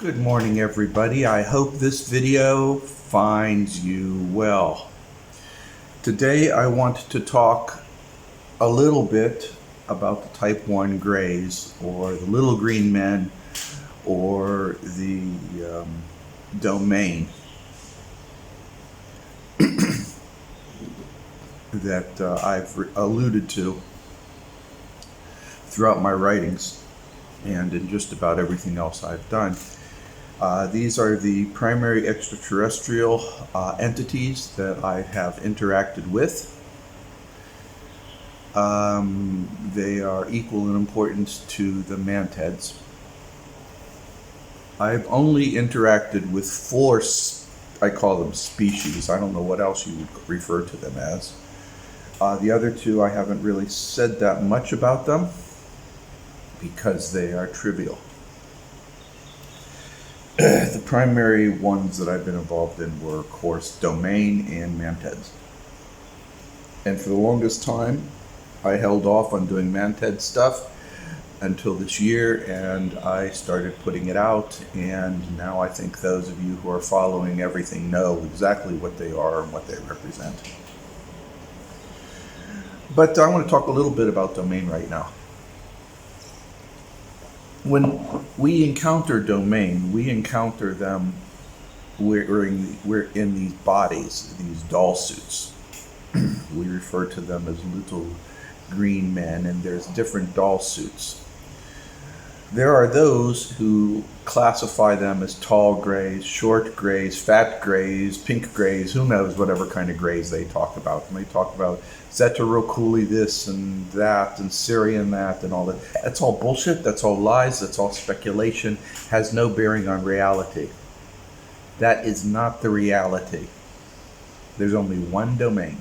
Good morning, everybody. I hope this video finds you well. Today I want to talk a little bit about the type 1 grays, or the little green men, or the domain that I've alluded to throughout my writings and in just about everything else I've done. These are the primary extraterrestrial entities that I have interacted with. They are equal in importance to the mantids. I've only interacted with 4, I call them species. I don't know what else you would refer to them as. The other 2, I haven't really said that much about them because they are trivial. The primary ones that I've been involved in were, of course, domain and mantids. And for the longest time, I held off on doing mantid stuff until this year, and I started putting it out, and now I think those of you who are following everything know exactly what they are and what they represent. But I want to talk a little bit about domain right now. When we encounter domain, we encounter them we're in these bodies, these doll suits. We refer to them as little green men, and there's different doll suits. There are those who classify them as tall grays, short grays, fat grays, pink grays, who knows whatever kind of grays they talk about. And they talk about Zetaroculi this and that and Syrian that and all that. That's all bullshit, that's all lies, that's all speculation, has no bearing on reality. That is not the reality. There's only one domain.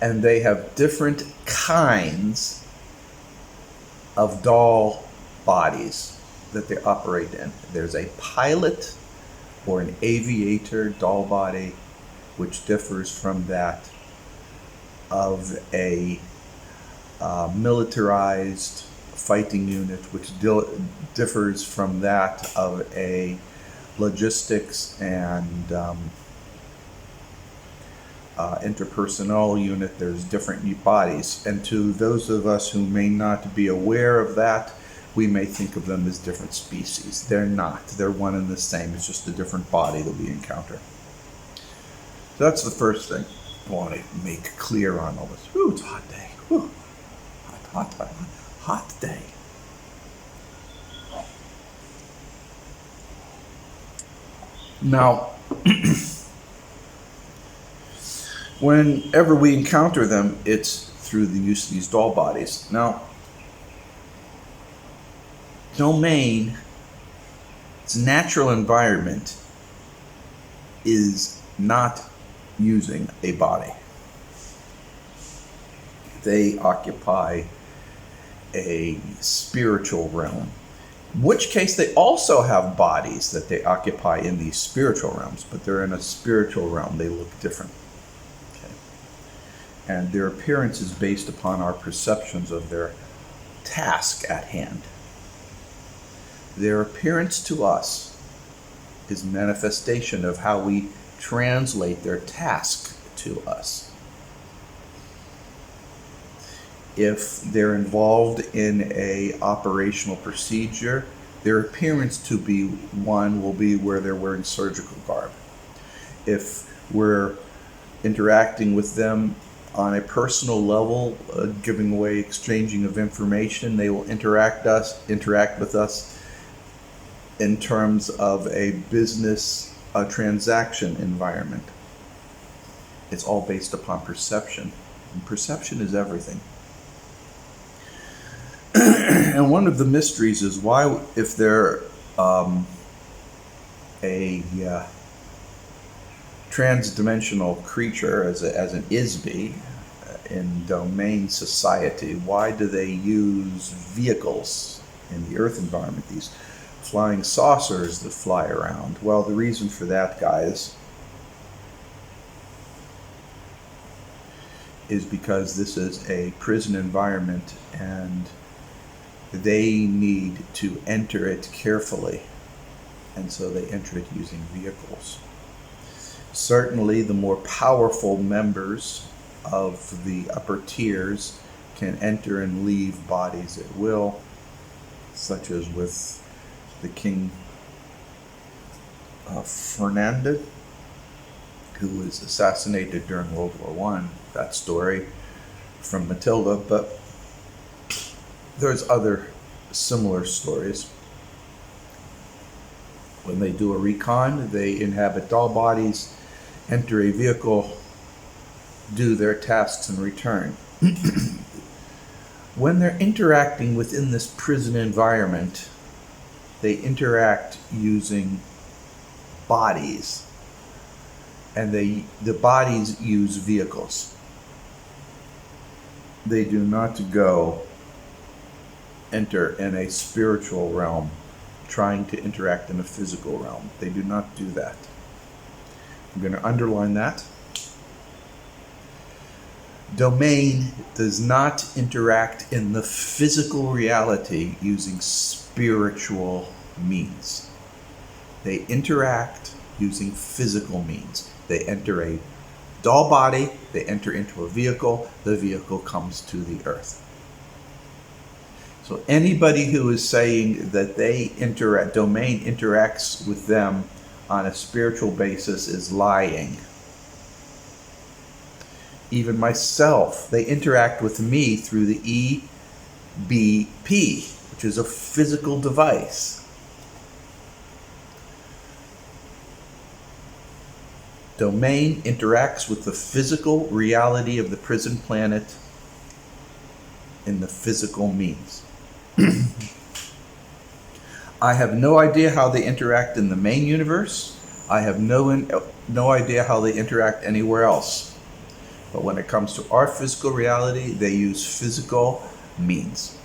And they have different kinds of doll bodies that they operate in. There's a pilot or an aviator doll body, which differs from that of a militarized fighting unit, which differs from that of a logistics and interpersonal unit. There's different bodies, and to those of us who may not be aware of that, we may think of them as different species. They're not. They're one and the same. It's just a different body that we encounter. So that's the first thing I want to make clear on all this. Ooh, it's a hot day. Ooh, hot day. Now, whenever we encounter them, it's through the use of these doll bodies. Now, domain, its natural environment is not using a body. They occupy a spiritual realm, in which case they also have bodies that they occupy in these spiritual realms, but they're in a spiritual realm. They look different. And their appearance is based upon our perceptions of their task at hand. Their appearance to us is manifestation of how we translate their task to us. If they're involved in a operational procedure, their appearance to be one will be where they're wearing surgical garb. If we're interacting with them on a personal level, giving away, exchanging of information, they will interact with us in terms of a business transaction environment. It's all based upon perception, and perception is everything. And one of the mysteries is why, if they're a trans-dimensional creature as an ISB in domain society, why do they use vehicles in the Earth environment, these flying saucers that fly around? Well, the reason for that, guys, is because this is a prison environment, and they need to enter it carefully, and so they enter it using vehicles. Certainly, the more powerful members of the upper tiers can enter and leave bodies at will, such as with the King Ferdinand, who was assassinated during World War I. That story from Matilda, but there's other similar stories. When they do a recon, they inhabit doll bodies, enter a vehicle, do their tasks, and return. When they're interacting within this prison environment, they interact using bodies, and the bodies use vehicles. They do not enter in a spiritual realm trying to interact in a physical realm. They do not do that. I'm going to underline that. Domain does not interact in the physical reality using spiritual means. They interact using physical means. They enter a doll body, they enter into a vehicle, the vehicle comes to the earth. So anybody who is saying that domain interacts with them on a spiritual basis is lying. Even myself, they interact with me through the EBP, which is a physical device. Domain interacts with the physical reality of the prison planet in the physical means. I have no idea how they interact in the main universe. I have no idea how they interact anywhere else. But when it comes to our physical reality, they use physical means.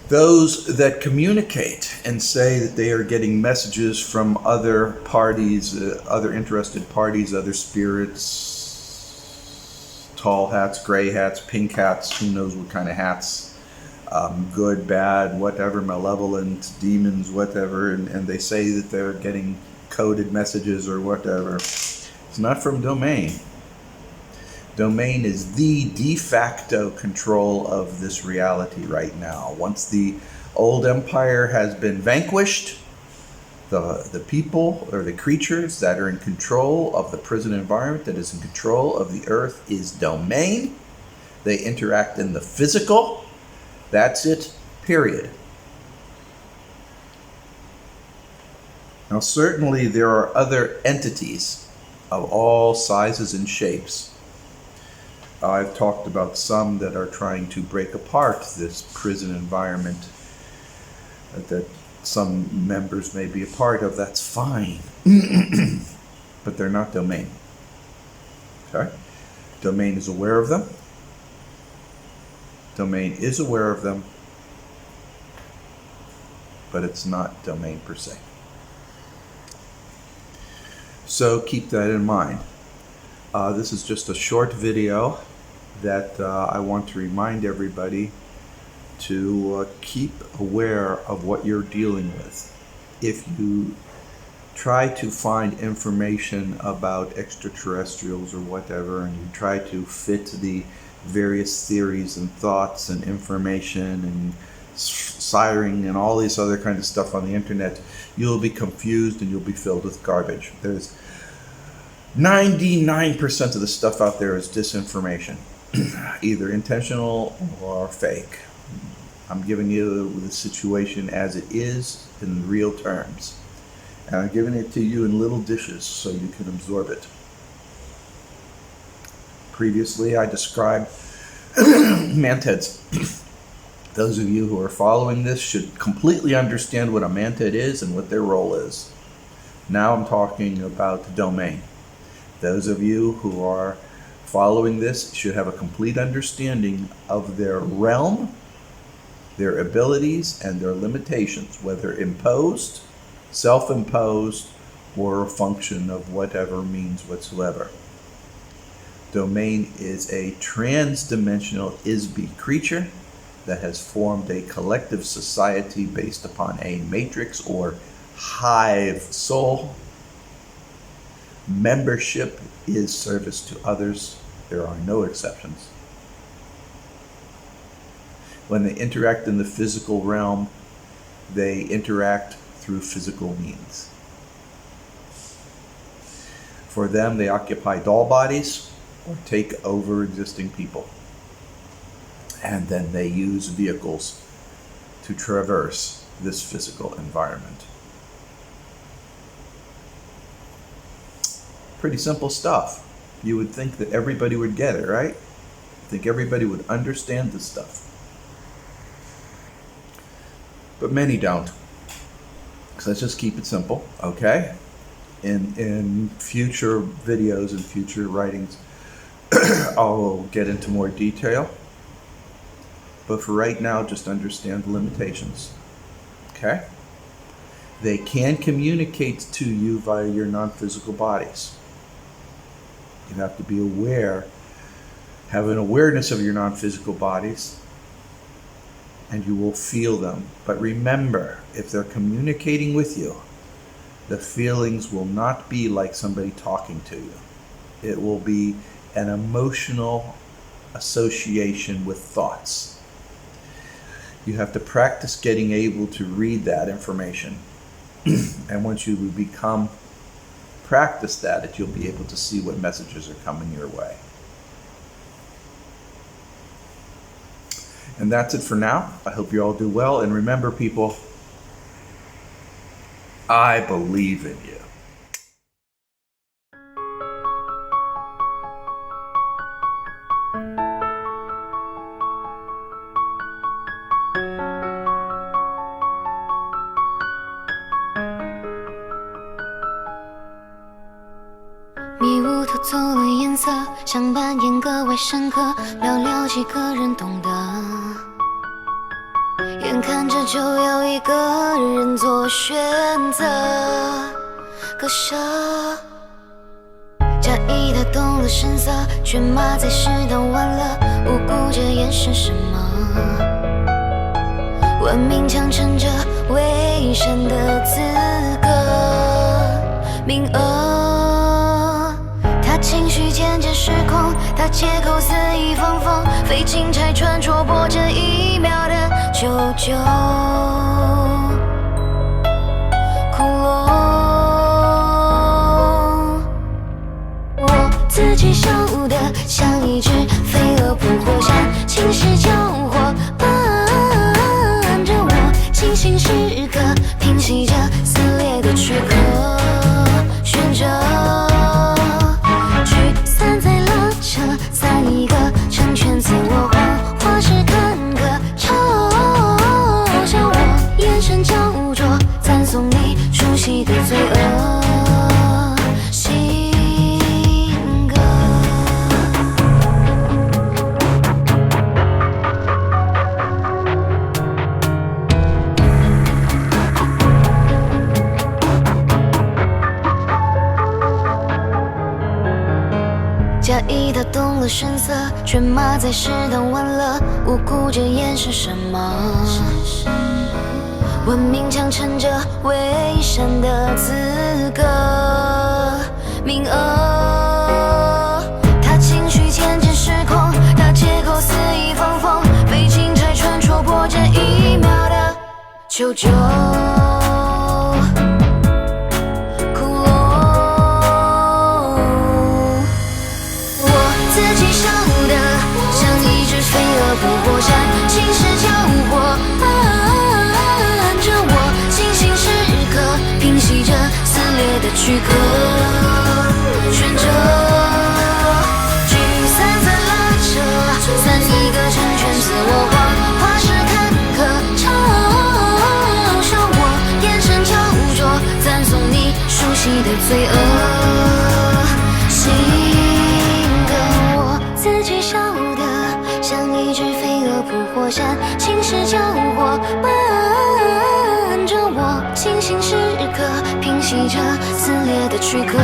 Those that communicate and say that they are getting messages from other parties, other interested parties, other spirits, tall hats, gray hats, pink hats, who knows what kind of hats, good, bad, whatever, malevolent, demons, whatever, and they say that they're getting coded messages or whatever. It's not from Domain. Domain is the de facto control of this reality right now. Once the old empire has been vanquished, the people or the creatures that are in control of the prison environment, that is in control of the earth, is Domain. They interact in the physical. That's it, period. Now, certainly there are other entities of all sizes and shapes. I've talked about some that are trying to break apart this prison environment that some members may be a part of. That's fine. But they're not Domain. Okay? Domain is aware of them. Domain is aware of them. But it's not Domain per se. So keep that in mind. This is just a short video that I want to remind everybody to keep aware of what you're dealing with. If you try to find information about extraterrestrials or whatever, and you try to fit the various theories and thoughts and information and siring and all these other kind of stuff on the internet, you'll be confused and you'll be filled with garbage. There's 99% of the stuff out there is disinformation, either intentional or fake. I'm giving you the situation as it is in real terms. And I'm giving it to you in little dishes so you can absorb it. Previously, I described mantids. Those of you who are following this should completely understand what a mantid is and what their role is. Now I'm talking about Domain. Those of you who are following this should have a complete understanding of their realm, their abilities, and their limitations, whether imposed, self-imposed, or a function of whatever means whatsoever. Domain is a trans-dimensional ISB creature that has formed a collective society based upon a matrix or hive soul. Membership is service to others. There are no exceptions. When they interact in the physical realm, they interact through physical means. For them, they occupy doll bodies or take over existing people. And then they use vehicles to traverse this physical environment. Pretty simple stuff. You would think that everybody would get it, right? I think everybody would understand this stuff. But many don't. So let's just keep it simple, okay? In future videos and future writings, I'll get into more detail. But for right now, just understand the limitations, okay? They can communicate to you via your non-physical bodies. You have to be aware, have an awareness of your non-physical bodies, and you will feel them. But remember, if they're communicating with you, the feelings will not be like somebody talking to you. It will be an emotional association with thoughts. You have to practice getting able to read that information. And once you practice that, you'll be able to see what messages are coming your way. And that's it for now. I hope you all do well. And remember, people, I believe in you.迷雾偷走了颜色，想扮演格外深刻，寥寥几个人懂得。眼看着就要一个人做选择，割舍。假意的动了声色，却骂在适当晚了，无辜着眼神什么？文明强撑着伪善的资格，名额。他情绪渐渐失控，他借口肆意放风，非钦差穿戳破这一秒的救救。窟窿，我自己笑得像一只飞蛾扑火山，侵蚀交火，伴着我清醒时刻，平息着撕裂的躯壳，选择。在一个成全自我幻化时坎坷，嘲笑我眼神焦灼，赞颂你熟悉的罪恶性格。假意的动了声色，却骂在适当晚了，无辜着眼神什么？文明强撑着伪善的资格，名额。他情绪渐渐失控，他借口肆意放风，非钦差穿戳破这一秒的求救。扑火山，侵蚀交火，伴着我清醒时刻，平息着撕裂的躯壳，选择聚散在拉扯，算一个成全自我幻化时坎坷，嘲笑我眼神焦灼，赞颂你熟悉的罪恶性格，我自己笑得像一只飞蛾扑火山，侵蚀交火，伴着我清醒时刻，平息着撕裂的躯壳。